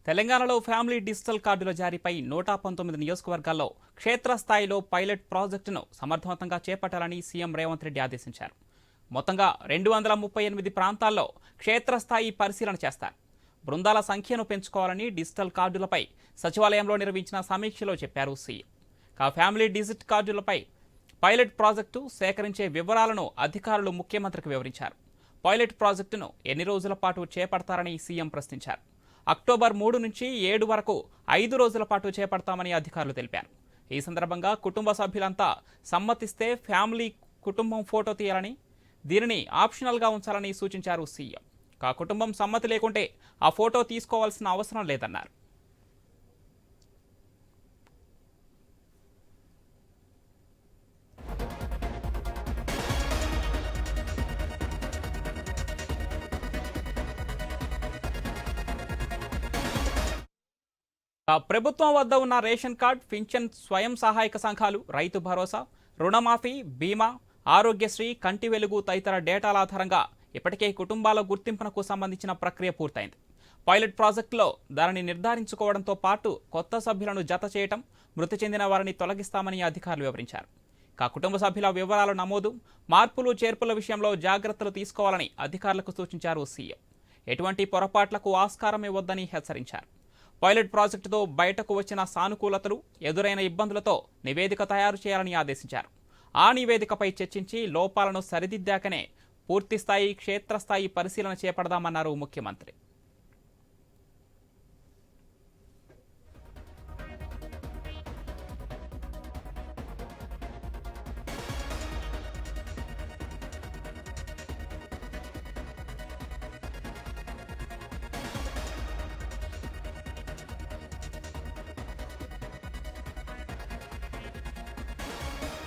తెలంగాణలో family digital కార్డుల జారీపై 119 నియోజకవర్గాల్లో క్షేత్రస్థాయిలో పైలట్ ప్రాజెక్టును సమర్థవంతంగా చేపట్టాలని సీఎం రేవంత్ రెడ్డి ఆదేశించారు. మొత్తంగా 238 ప్రాంతాల్లో క్షేత్రస్థాయి పరిశీలన చేస్తారు. బృందాల సంఖ్యను పెంచుకోవాలని డిజిటల్ కార్డులపై సచివాలయంలో నిర్వహించిన సమీక్షలో చెప్పారు సీఎం. ఫ్యామిలీ డిజిట్ కార్డులపై పైలట్ ప్రాజెక్టు సేకరించే వివరాలను అధికారులు ముఖ్యమంత్రికి వివరించారు. పైలట్ ప్రాజెక్టును ఎన్ని రోజుల పాటు చేపడతారని సీఎం ప్రశ్నించారు. అక్టోబర్ 3 నుంచి 7 వరకు 5 రోజుల పాటు చేపడతామని అధికారులు తెలిపారు. ఈ సందర్భంగా కుటుంబ సభ్యులంతా సమ్మతిస్తే ఫ్యామిలీ కుటుంబం ఫోటో తీయాలని, దీనిని ఆప్షనల్గా ఉంచాలని సూచించారు సీఎం. కుటుంబం సమ్మతి లేకుంటే ఆ ఫోటో తీసుకోవాల్సిన అవసరం లేదన్నారు. ప్రభుత్వం వద్ద ఉన్న రేషన్ కార్డ్, పింఛన్, స్వయం సహాయక సంఘాలు, రైతు భరోసా, రుణమాఫీ, బీమా, ఆరోగ్యశ్రీ, కంటి వెలుగు తదితర డేటాల ఆధారంగా ఇప్పటికే కుటుంబాల గుర్తింపునకు సంబంధించిన ప్రక్రియ పూర్తయింది. పైలట్ ప్రాజెక్టులో దానిని నిర్ధారించుకోవడంతో పాటు కొత్త సభ్యులను జత చేయటం, మృతి చెందిన వారిని తొలగిస్తామని అధికారులు వివరించారు. కుటుంబ సభ్యుల వివరాల నమోదు, మార్పులు చేర్పుల విషయంలో జాగ్రత్తలు తీసుకోవాలని అధికారులకు సూచించారు సీఎం. ఎటువంటి పొరపాట్లకు ఆస్కారం ఇవ్వొద్దని హెచ్చరించారు. పైలట్ ప్రాజెక్టుతో బయటకు వచ్చిన సానుకూలతలు, ఎదురైన ఇబ్బందులతో నివేదిక తయారు చేయాలని ఆదేశించారు. ఆ నివేదికపై చర్చించి లోపాలను సరిదిద్దాకనే పూర్తిస్థాయి క్షేత్రస్థాయి పరిశీలన చేపడదామన్నారు ముఖ్యమంత్రి.